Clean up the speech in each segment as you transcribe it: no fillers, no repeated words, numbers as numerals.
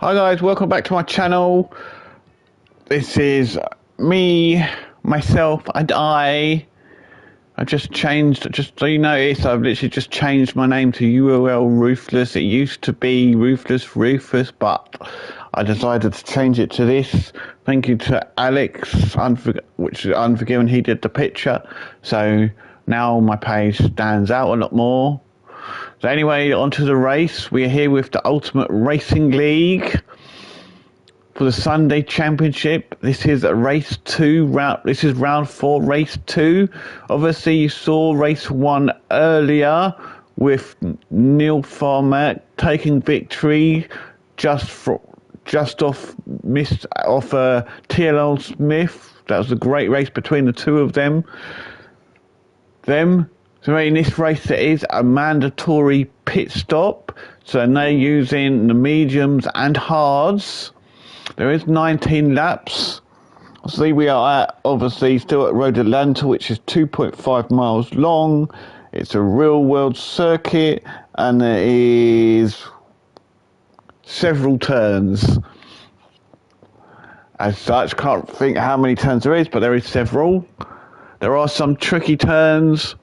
Hi guys, welcome back to my channel. This is me, myself, and I just changed, just so you notice, I've literally just changed my name to URL-RUTHLESS. It used to be Ruthless Rufus, but I decided to change it to this. Thank you to Alex, which is Unforgiven, he did the picture. So now my page stands out a lot more. So anyway, on to the race. We are here with the Ultimate Racing League for the Sunday Championship. This is race 2. This is round 4, race 2. Obviously, you saw race 1 earlier with Neil Farmer taking victory just off TLL Smith. That was a great race between the two of them. So in this race there is a mandatory pit stop, so they're using the mediums and hards. There is 19 laps. See, we are still at Road Atlanta, which is 2.5 miles long. It's a real world circuit and there is several turns. As such, can't think how many turns there is, but there is several. There are some tricky turns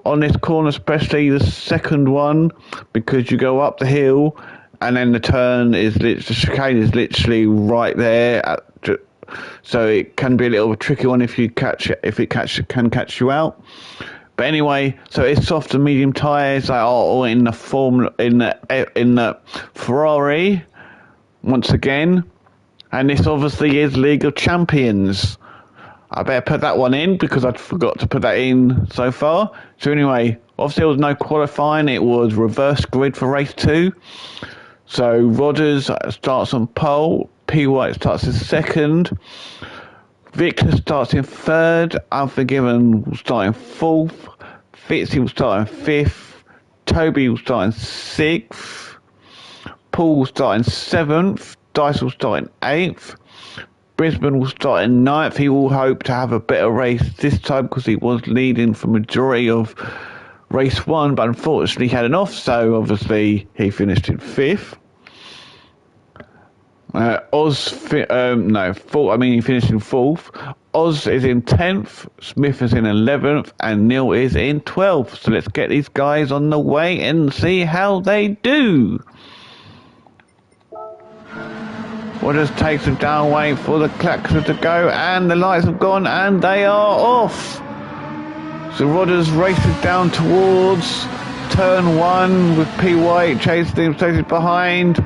on this corner, especially the second one, because you go up the hill and then the chicane is literally right there. So it can be a little bit tricky one if it can catch you out. But anyway, so it's soft and medium tyres. They are all in the Ferrari once again, and this obviously is League of Champions. I better put that one in because I forgot to put that in so far. So anyway, obviously there was no qualifying. It was reverse grid for race 2. So Rodders starts on pole. P. White starts in second. Victor starts in third. Unforgiven will start in fourth. Fitzy will start in fifth. Toby will start in sixth. Paul will start in seventh. Dice will start in eighth. Brisbane will start in ninth. He will hope to have a better race this time because he was leading for majority of race 1, but unfortunately he had an off, so obviously he finished in 5th. He finished in 4th. Oz is in 10th, Smith is in 11th, and Neil is in 12th. So let's get these guys on the way and see how they do. We'll just take some down, wait for the klaxon to go, and the lights have gone, and they are off. So Rodders races down towards turn 1 with P. White chasing behind.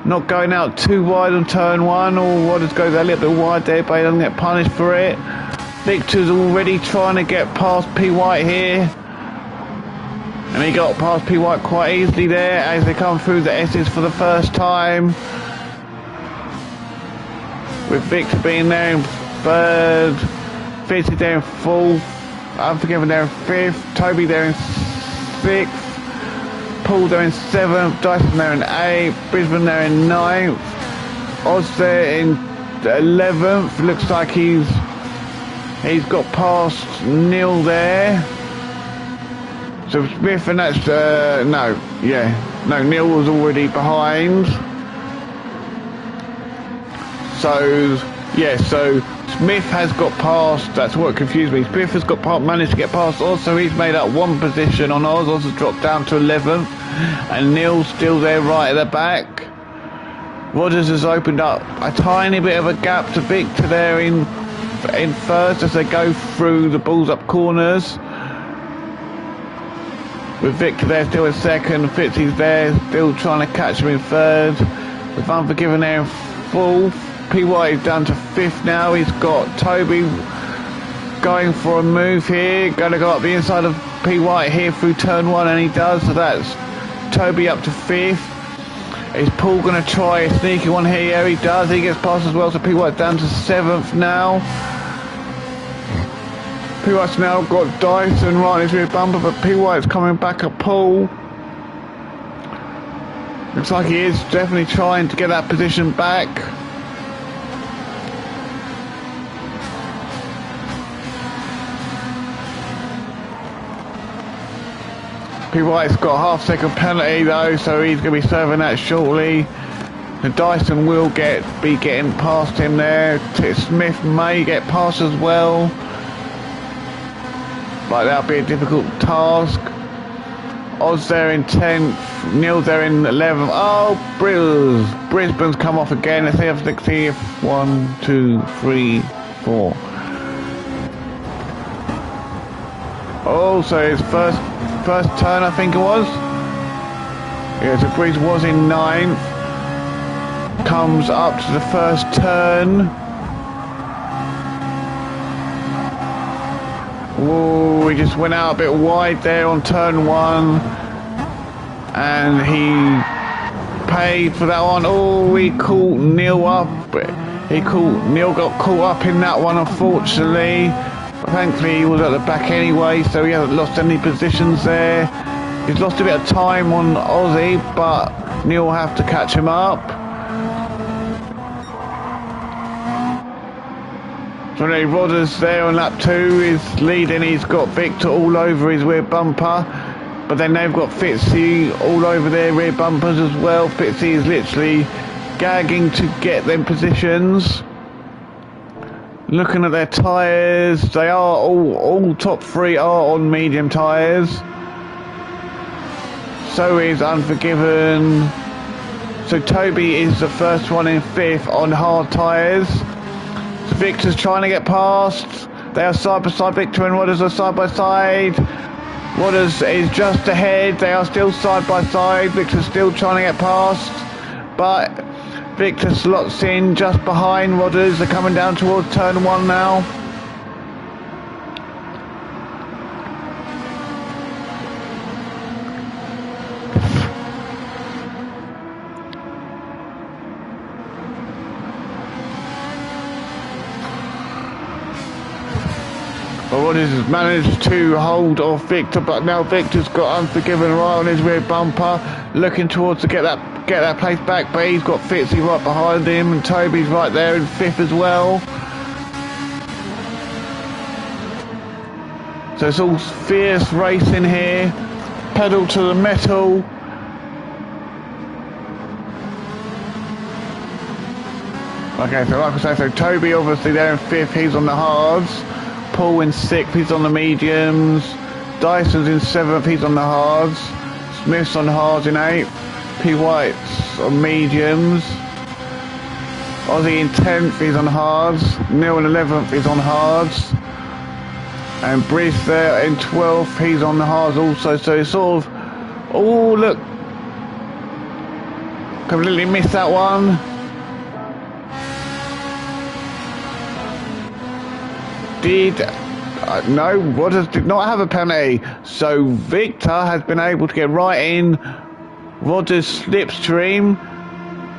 Not going out too wide on turn 1, or Rodders goes a little bit wide there, but he doesn't get punished for it. Victor's already trying to get past P. White here. And he got past P. White quite easily there as they come through the S's for the first time. With Victor being there in 3rd, Fitzy there in 4th, Unforgiven there in 5th, Toby there in 6th, Paul there in 7th, Dyson there in 8th, Brisbane there in 9th, Oz there in 11th. Looks like he's got past Neil there. So Smith, and that's Neil was already behind. So Smith has got past. That's what confused me. Smith has managed to get past Oz, so he's made up 1 position on Oz. Oz has dropped down to 11th, and Neil's still there right at the back. Rodders has opened up a tiny bit of a gap to Victor there in 1st as they go through the balls up corners. With Victor there still in 2nd, Fitzy's there still trying to catch him in 3rd. With Unforgiven there in 4th. P. White is down to 5th now. He's got Toby going for a move here. Going to go up the inside of P. White here through turn 1, and he does. So that's Toby up to 5th. Is Paul going to try a sneaky one here? Yeah, he does. He gets past as well. So P. White's down to 7th now. P. White's now got Dyson right in his rear bumper, but P. White's coming back at Paul. Looks like he is definitely trying to get that position back. P. White's got a half-second penalty though, so he's going to be serving that shortly. And Dyson will be getting past him there. Smith may get past as well, but that'll be a difficult task. Oz there in 10th, Neil there in 11th. Oh, Brisbane's come off again. Let's see if 1, 2, 3, 4. Oh, so his first turn, I think it was. Yeah, so Breeze was in 9th. Comes up to the first turn. Oh, he just went out a bit wide there on turn 1. And he paid for that one. Oh, he caught Neil up. Neil got caught up in that one, unfortunately. But thankfully, he was at the back anyway, so he hasn't lost any positions there. He's lost a bit of time on Aussie, but Neil will have to catch him up. So now Rodders there on lap 2 is leading. He's got Victor all over his rear bumper, but then they've got Fitzy all over their rear bumpers as well. Fitzy is literally gagging to get them positions. Looking at their tyres, they are all top 3 are on medium tyres. So is Unforgiven. So Toby is the first one in 5th on hard tyres. So Victor's trying to get past. They are side by side. Victor and Rodders are side by side. Rodders is just ahead. They are still side by side. Victor's still trying to get past. But Victor slots in just behind Rodders. They're coming down towards turn 1 now. Rodders has managed to hold off Victor, but now Victor's got Unforgiven right on his rear bumper, looking towards to get that place back, but he's got Fitzy right behind him, and Toby's right there in 5th as well. So it's all fierce racing here, pedal to the metal. Okay, so like I say, so Toby obviously there in 5th, he's on the hards. Paul in 6th, he's on the mediums. Dyson's in 7th, he's on the hards. Smith's on hards in 8th. P. White's on mediums. Aussie in 10th, he's on hards. Neil in 11th, he's on hards. And Brice there in 12th, he's on the hards also. So it's sort of, oh look, completely missed that one. No, Rodders did not have a penalty. So Victor has been able to get right in Rodders' slipstream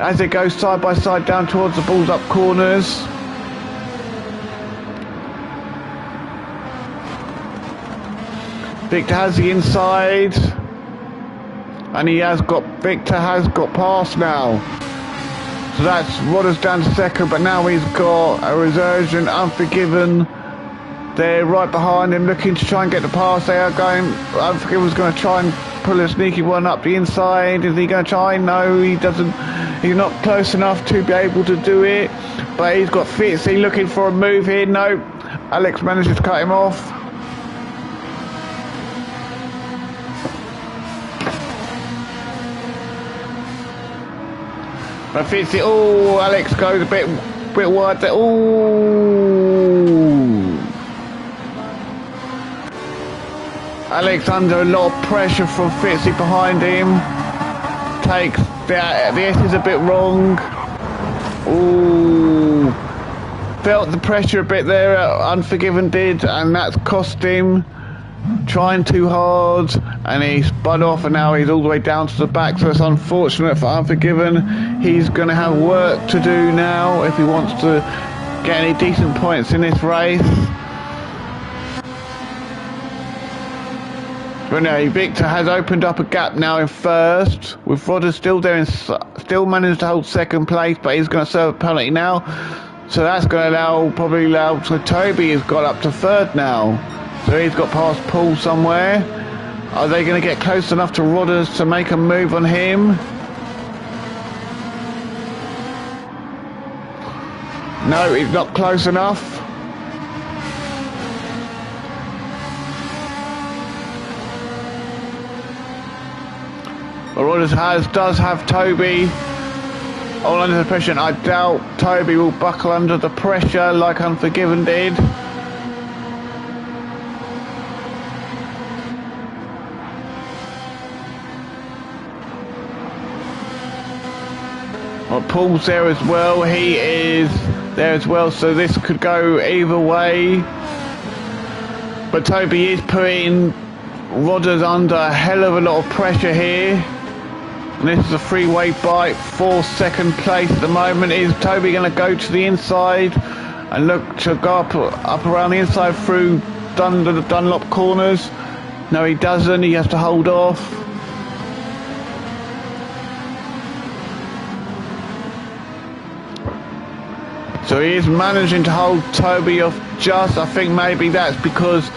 as it goes side by side down towards the balls up corners. Victor has the inside, and Victor has got past now. So that's Rodders down to 2nd, but now he's got a Resurgent, Unforgiven. They're right behind him, looking to try and get the pass. They are going. Unforgiven's going to try and pull a sneaky one up the inside. Is he going to try? No, he doesn't. He's not close enough to be able to do it. But he's got Fitzy looking for a move here. No, Alex manages to cut him off. But Fitzy. Oh, Alex goes a bit wide there. Oh. Alex under a lot of pressure from Fitzy behind him. Takes the S is a bit wrong. Ooh. Felt the pressure a bit there, Unforgiven did, and that's cost him. Trying too hard, and he spun off, and now he's all the way down to the back, so it's unfortunate for Unforgiven. He's going to have work to do now if he wants to get any decent points in this race. But no, Victor has opened up a gap now in 1st, with Rodders still there, still managed to hold 2nd place, but he's going to serve a penalty now. So that's going to probably allow so Toby has got up to 3rd now. So he's got past Paul somewhere. Are they going to get close enough to Rodders to make a move on him? No, he's not close enough. But Rodders does have Toby all under the pressure, and I doubt Toby will buckle under the pressure like Unforgiven did. Well, Paul's there as well. He is there as well, so this could go either way. But Toby is putting Rodders under a hell of a lot of pressure here. And this is a three-way bite for second place at the moment. Is Toby going to go to the inside and look to go up around the inside through the Dunlop corners? No, he doesn't. He has to hold off. So he is managing to hold Toby off just. I think maybe that's because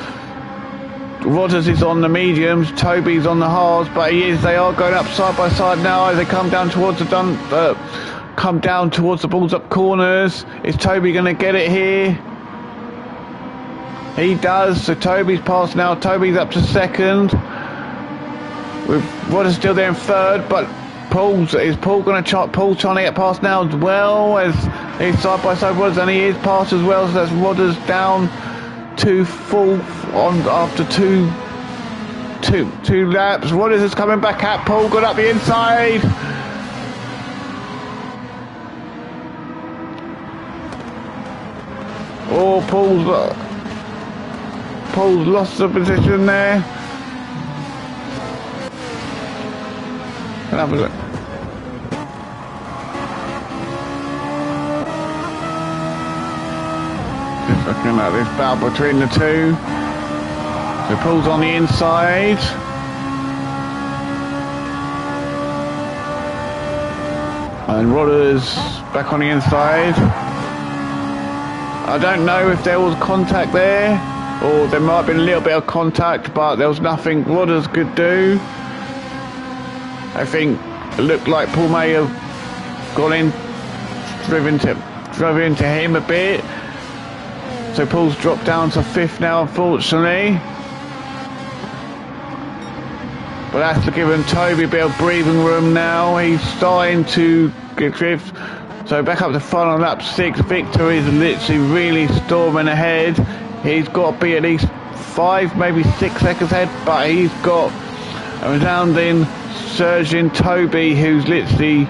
Rodders is on the mediums, Toby's on the hards, but they are going up side by side now as they come down towards the balls up corners. Is Toby going to get it here? He does. So Toby's passed now. Toby's up to second. With Rodders still there in third, but Paul's trying to get past now as well as he's side by side Rodders, and he is past as well. So that's Rodders down to fourth on after two laps. Rodders is coming back at Paul, got up the inside. Oh, Paul's lost the position there. Have a look. Just looking at this battle between the two. So Paul's on the inside. And Rodders back on the inside. I don't know if there was contact there, or there might have been a little bit of contact, but there was nothing Rodders could do. I think it looked like Paul may have gone in, drove into him a bit. So Paul's dropped down to fifth now, unfortunately. But that's given Toby a bit of breathing room now. He's starting to get drift. So back up to front on lap 6. Victor is literally really storming ahead. He's got to be at least 5, maybe 6 seconds ahead, but he's got a resounding surge in Toby, who's literally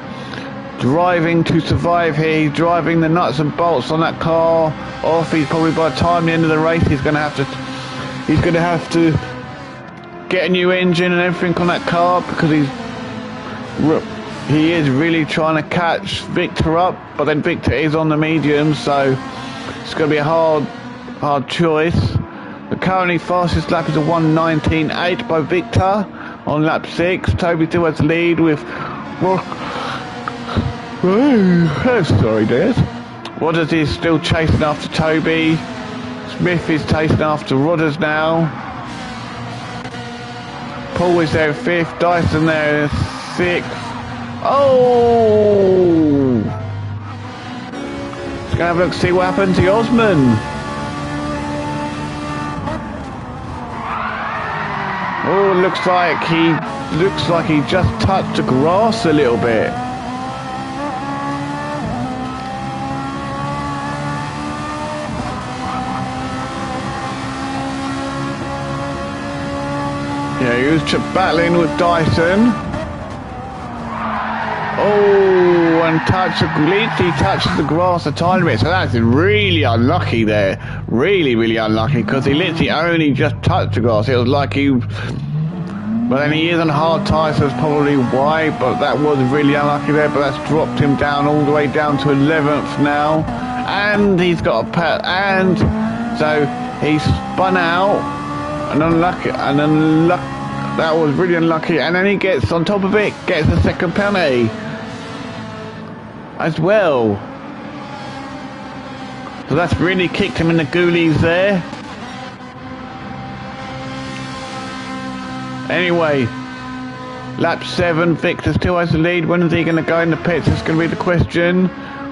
driving to survive here. He's driving the nuts and bolts on that car off. He's probably, by the time the end of the race, he's going to have to get a new engine and everything on that car, because he is really trying to catch Victor up, but then Victor is on the medium, so it's going to be a hard choice. The currently fastest lap is a 1:19.8 by Victor on lap 6. Toby still has the lead with sorry, Des. Rodders is still chasing after Toby. Smith is chasing after Rodders now. Paul is there in 5th. Dyson there in 6th. Oh! Let's go have a look, see what happened to Osman. Oh, looks like he just touched the grass a little bit. Yeah, he was battling with Dyson. Oh, and he touches the grass a tiny bit, so that's really unlucky there. Really, really unlucky, because he literally only just touched the grass. It was like but then he is on hard tyres, so that's probably why, but that was really unlucky there, but that's dropped him down all the way down to 11th now. And he's got a pet, and so he spun out, that was really unlucky, and then he gets on top of it, gets a second penalty as well. So that's really kicked him in the goolies there. Anyway, lap 7, Victor still has the lead. When is he going to go in the pits? That's going to be the question.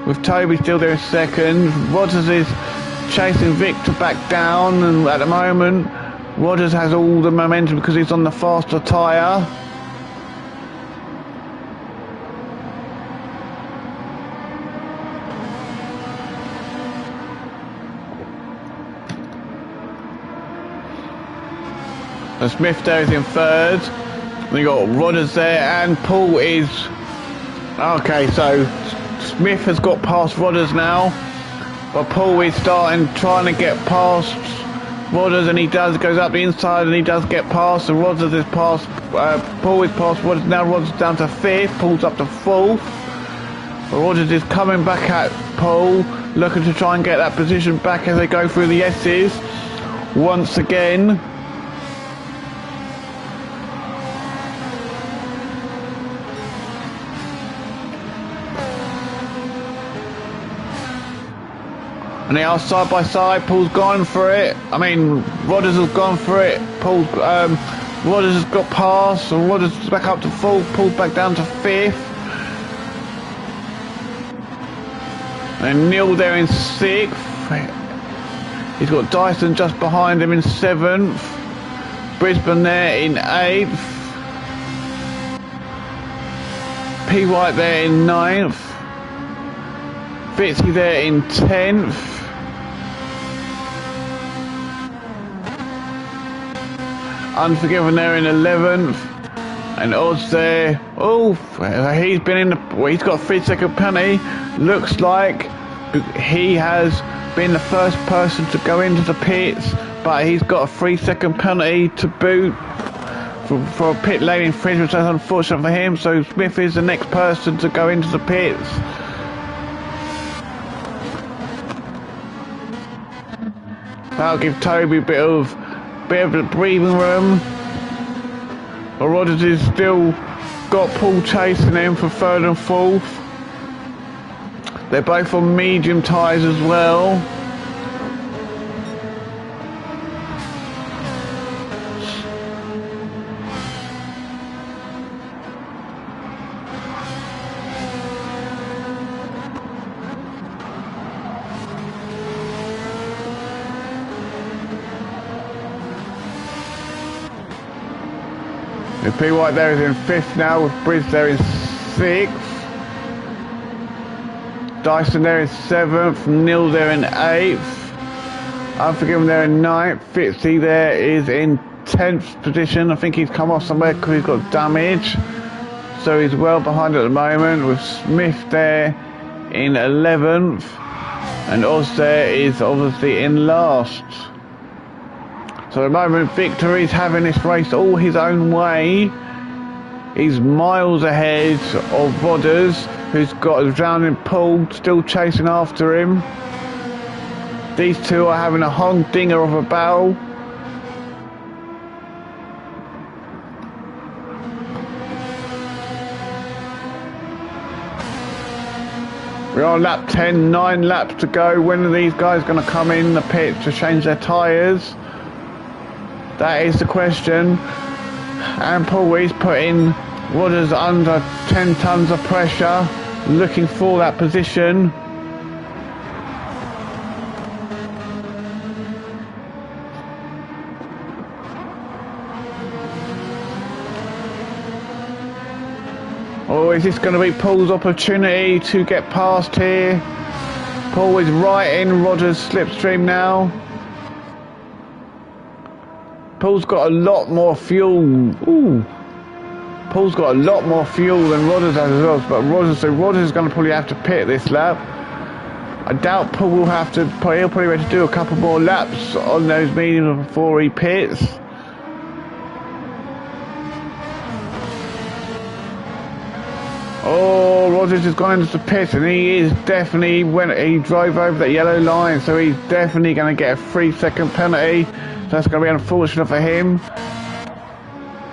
with Toby still there in second. Rodgers is chasing Victor back down, and at the moment Rodgers has all the momentum because he's on the faster tyre. And Smith there is in third. We got Rodgers there, and Paul is... Okay, so Smith has got past Rodgers now, but Paul is trying to get past Rodgers, and he goes up the inside, and he does get past, and Rodgers is past, Paul is past Rodgers, now Rodgers down to fifth, Paul's up to fourth. But Rodgers is coming back at Paul, looking to try and get that position back as they go through the S's once again. And they are side by side. Paul's gone for it. I mean, Rodgers has gone for it. Rodgers has got past, and Rodgers is back up to fourth. Paul's back down to fifth. And Neil there in sixth. He's got Dyson just behind him in seventh. Brisbane there in eighth. P. White there in ninth. Fitzy there in 10th. Unforgiven there in 11th. And Odds there. Oh, he's been in the... Well, he's got a 3-second penalty. Looks like he has been the first person to go into the pits, but he's got a 3-second penalty to boot for a pit lane infringement. That's unfortunate for him. So Smith is the next person to go into the pits. That'll give Toby a bit of breathing room. But Rodgers is still got Paul chasing him for third and fourth. They're both on medium tyres as well. P. White there is in fifth now, with Briz there in sixth. Dyson there in seventh. Neil there in eighth. Unforgiven there in ninth. Fitzy there is in 10th position. I think he's come off somewhere because he's got damage. So he's well behind at the moment, with Smith there in 11th. And Oz there is obviously in last. So at the moment, Victor is having this race all his own way. He's miles ahead of Rodgers, who's got a drowning Paul still chasing after him. These two are having a honk-dinger of a battle. We're on lap 10, 9 laps to go. When are these guys going to come in the pit to change their tyres? That is the question. And Paul is putting Rodgers under 10 tons of pressure, looking for that position. Or is this going to be Paul's opportunity to get past here? Paul is right in Rodgers' slipstream now. Paul's got a lot more fuel. Ooh. Paul's got a lot more fuel than Rodgers has as well. But Rodgers is going to probably have to pit this lap. I doubt Paul will have to. He'll probably have to do a couple more laps on those mediums before he pits. Oh, Rodgers has gone into the pit, and he is definitely, when he drove over that yellow line, so he's definitely going to get a 3-second penalty. So that's going to be unfortunate for him.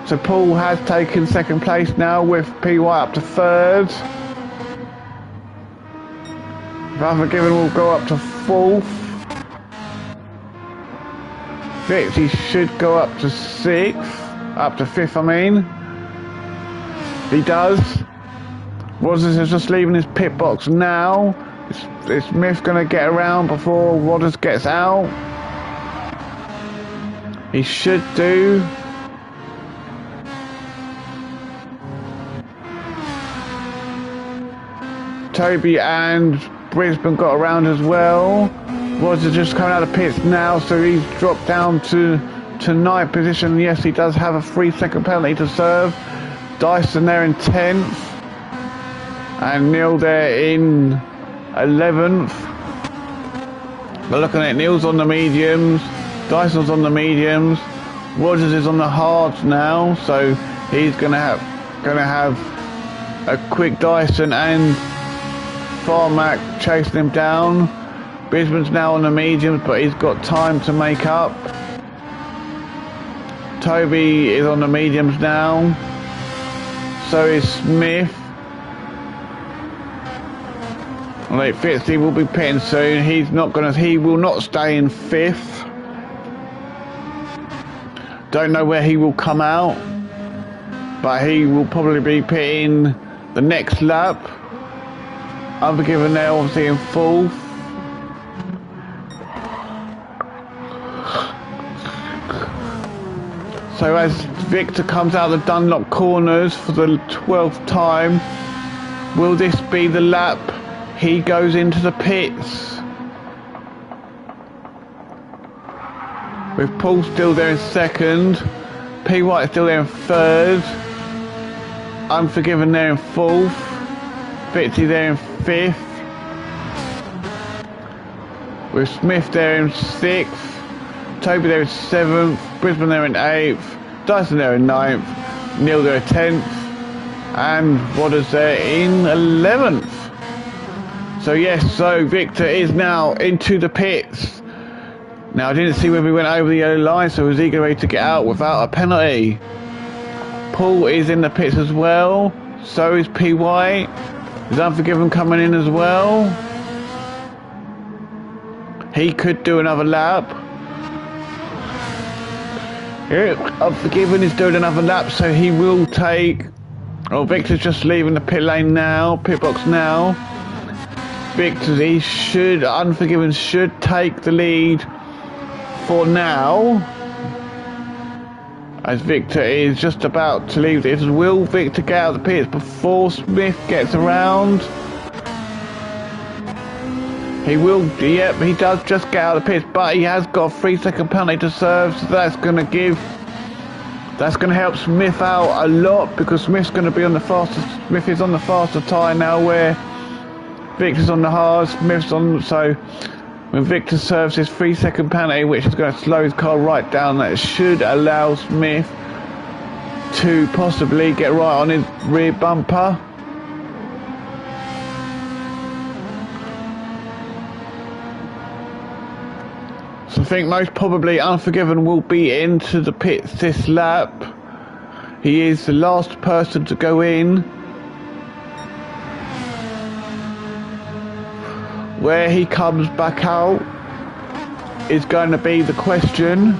So Paul has taken second place now, with P. White up to third. Unforgiven will go up to fourth. Fitz, he should go up to sixth. Up to fifth, I mean. He does. Rodgers is just leaving his pit box now. Is Smith going to get around before Rodders gets out? He should do. Toby and Brisbane got around as well. Rodders just coming out of pits now, so he's dropped down to ninth position. Yes, he does have a 3-second penalty to serve. Dyson there in 10th. And Neil there in 11th. But looking at Neil's on the mediums, Dyson's on the mediums, Rodders is on the hards now, so he's gonna have a quick Dyson and Farmac chasing him down. Brisbane's now on the mediums, but he's got time to make up. Toby is on the mediums now. So is Smith. Like Fitzy will be pitting soon. He will not stay in 5th. Don't know where he will come out, but he will probably be pitting the next lap. Unforgiven there, obviously in 4th. So as Victor comes out of the Dunlop corners for the 12th time, will this be the lap he goes into the pits? With Paul still there in 2nd, P. White still there in 3rd, Unforgiven there in 4th, Fitzy there in 5th, with Smith there in 6th, Toby there in 7th, Brisbane there in 8th, Dyson there in 9th, Neil there in 10th, and Rodders there in 11th. So yes, so Victor is now into the pits. Now I didn't see whether he went over the yellow line, so was eager ready to get out without a penalty. Paul is in the pits as well, so is P. White. Is Unforgiven coming in as well? He could do another lap. Yeah, Unforgiven is doing another lap, so he will take... Oh, Victor's just leaving the pit lane now, pit box now. Victor, Unforgiven should take the lead for now. As Victor is just about to leave this. Will Victor get out of the pits before Smith gets around? He will, yep, he does just get out of the pits, but he has got a 3-second penalty to serve, so that's going to help Smith out a lot, because Smith's going to be on the fastest, Smith is on the faster tyre now, where Victor's on the hard, Smith's on, so when Victor serves his 3-second penalty, which is going to slow his car right down, that should allow Smith to possibly get right on his rear bumper. So I think most probably Unforgiven will be into the pits this lap. He is the last person to go in. Where he comes back out is going to be the question.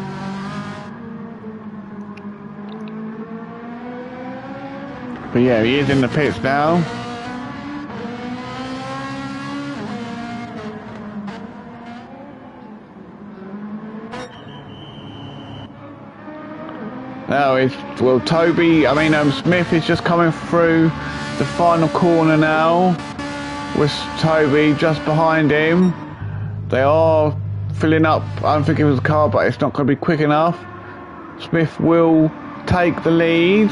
But yeah, he is in the pits now. Now Smith is just coming through the final corner now, with Toby just behind him. They are filling up Unforgiven's car, but it's not going to be quick enough. Smith will take the lead,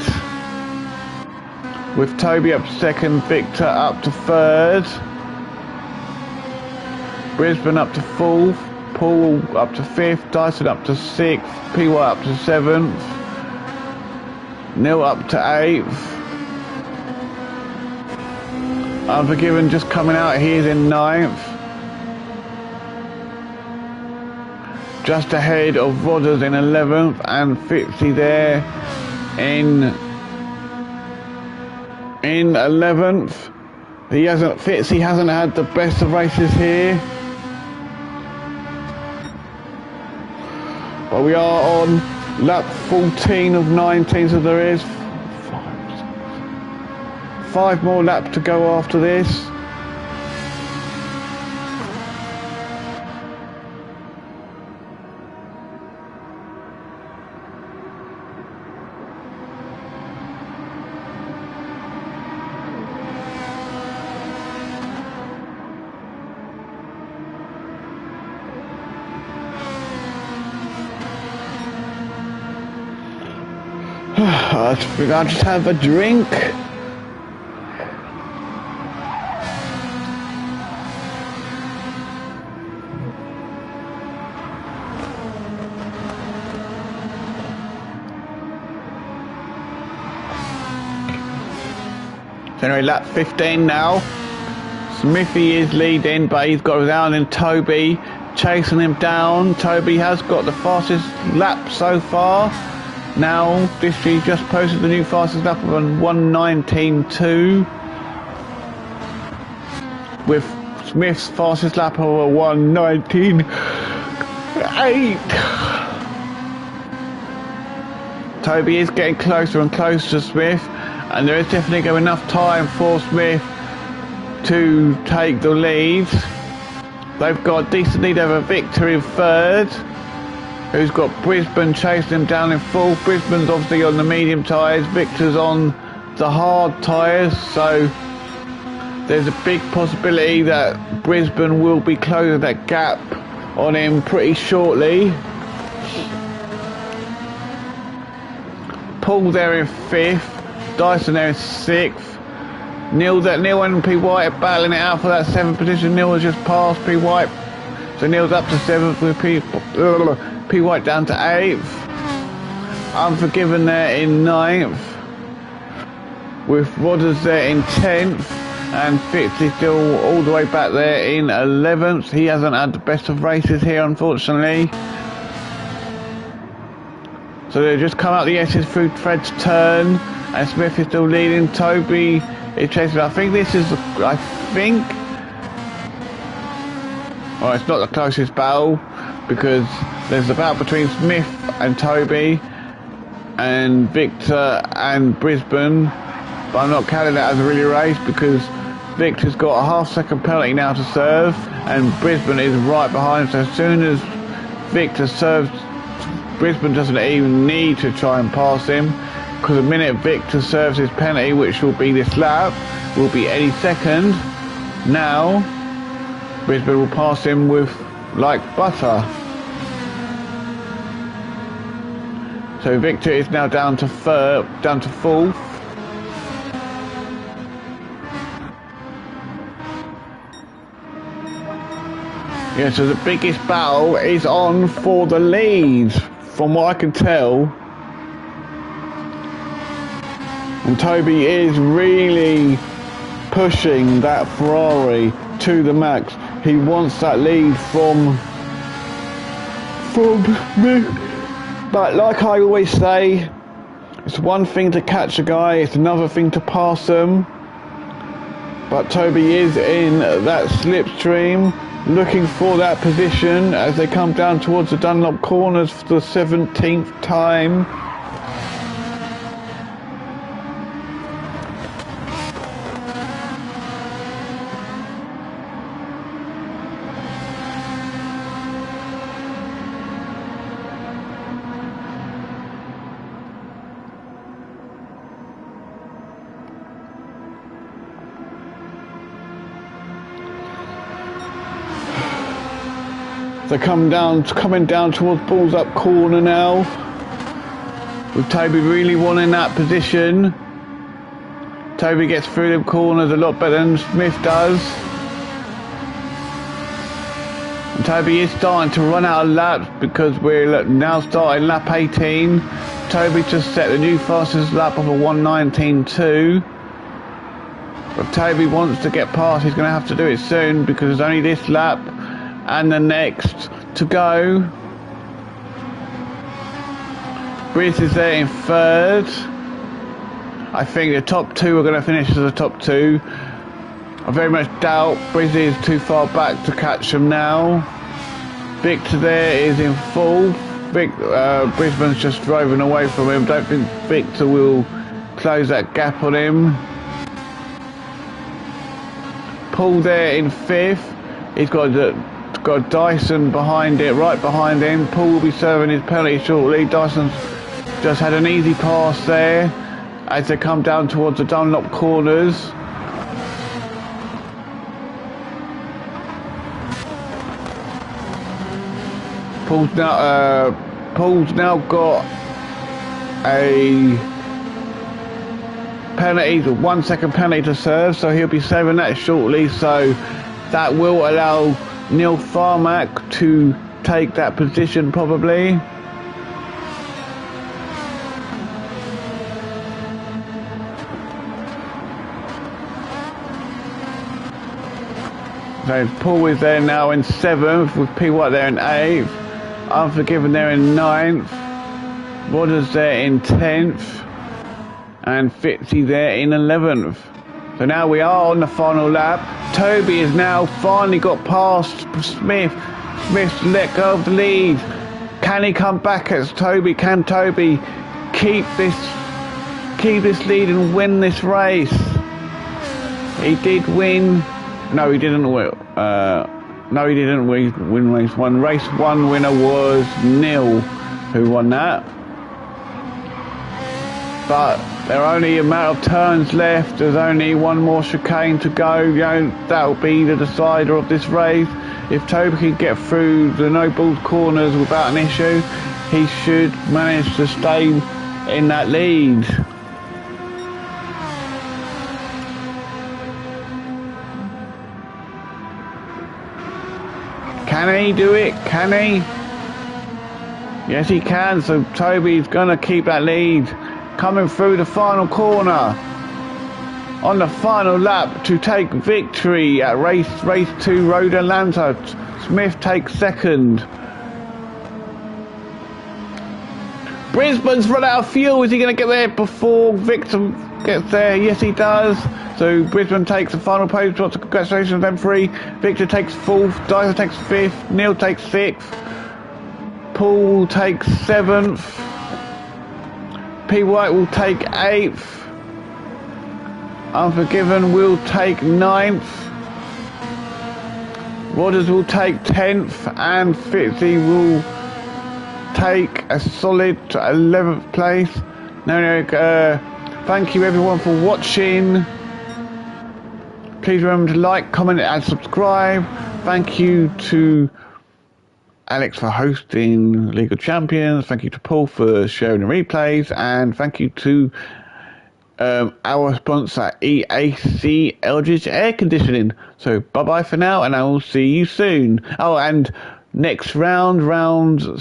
with Toby up 2nd, Victor up to 3rd, Brisbane up to 4th, Paul up to 5th, Dyson up to 6th, PY up to 7th, Neil up to 8th. Unforgiven just coming out, he is in 9th. Just ahead of Rodders in 11th, and Fitzy there in 11th. Fitzy hasn't had the best of races here. But we are on lap 14 of 19, so there is 5 more laps to go after this. I think I'll just have a drink. So anyway, lap 15 now. Smithy is leading, but he's got down in Toby, chasing him down. Toby has got the fastest lap so far. Now, he just posted the new fastest lap of 1:19.2, with Smith's fastest lap of 1:19.8. Toby is getting closer and closer to Smith, and there is definitely going to be enough time for Smith to take the lead. They've got a decent lead over Victor in third, who's got Brisbane chasing him down in fourth. Brisbane's obviously on the medium tyres, Victor's on the hard tyres, so there's a big possibility that Brisbane will be closing that gap on him pretty shortly. Paul there in fifth, Dyson there in sixth. Neil and P. White are battling it out for that seventh position. Neil has just passed P. White, so Neil's up to seventh with P. White down to eighth. Unforgiven there in ninth, with Rodders there in 10th, and Fitz is still all the way back there in 11th. He hasn't had the best of races here, unfortunately. So they just come out the S's through Fred's turn, and Smith is still leading. Toby is chasing. I think this is, well, it's not the closest battle, because there's a battle between Smith and Toby and Victor and Brisbane, but I'm not counting that as a really race, because Victor's got a half-second penalty now to serve, and Brisbane is right behind. So as soon as Victor serves, Brisbane doesn't even need to try and pass him, because the minute Victor serves his penalty, which will be this lap, will be any second, now Brisbane will pass him with like butter. So Victor is now down to fourth. Yeah, so the biggest battle is on for the lead, from what I can tell. And Toby is really pushing that Ferrari to the max. He wants that lead from me. But like I always say, it's one thing to catch a guy, it's another thing to pass them. But Toby is in that slipstream, looking for that position as they come down towards the Dunlop corners for the 17th time. They're coming down towards Balls Up corner now, with Toby really wanting that position. Toby gets through them corners a lot better than Smith does. And Toby is starting to run out of laps, because we're now starting lap 18. Toby just set the new fastest lap of a 1:19.2. But Toby wants to get past, he's going to have to do it soon, because there's only this lap and the next to go. Briz is there in third. I think the top two are going to finish as the top two. I very much doubt Briz is too far back to catch them now. Victor there is in fourth. Brisbane's just driving away from him. Don't think Victor will close that gap on him. Paul there in fifth. He's got Dyson behind it, right behind him. Paul will be serving his penalty shortly. Dyson's just had an easy pass there as they come down towards the Dunlop corners. Paul's now got a penalty, 1 second penalty to serve, so he'll be serving that shortly. So that will allow Neil Farmack to take that position probably. So Paul is there now in 7th, with P. White there in 8th, Unforgiven there in 9th, Rodders there in 10th, and Fitzy there in 11th. So now we are on the final lap. Toby has now finally got past Smith. Smith's let go of the lead. Can he come back as Toby? Can Toby keep this lead and win this race? He did win. No, he didn't win. No, he didn't win race 1. Race 1 winner was Neil, who won that. But there are only a matter of turns left. There's only one more chicane to go. You know, that'll be the decider of this race. If Toby can get through the no-ball corners without an issue, he should manage to stay in that lead. Can he do it? Can he? Yes, he can. So Toby's going to keep that lead. Coming through the final corner on the final lap to take victory at race 2 Road Atlanta. Smith takes 2nd. Brisbane's run out of fuel. Is he going to get there before Victor gets there? Yes, he does. So Brisbane takes the final podium spot. So congratulations, them 3. Victor takes 4th. Dyson takes 5th. Neil takes 6th. Paul takes 7th. P. White will take 8th. Unforgiven will take 9th. Rodders will take 10th. And Fitzy will take a solid 11th place. Thank you everyone for watching. Please remember to like, comment and subscribe. Thank you to Alex for hosting League of Champions. Thank you to Paul for sharing the replays. And thank you to our sponsor, EAC Eldridge Air Conditioning. So bye-bye for now, and I will see you soon. Oh, and next round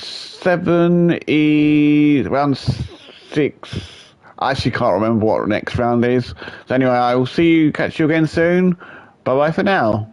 7 is round 6. I actually can't remember what the next round is. So anyway, I will catch you again soon. Bye-bye for now.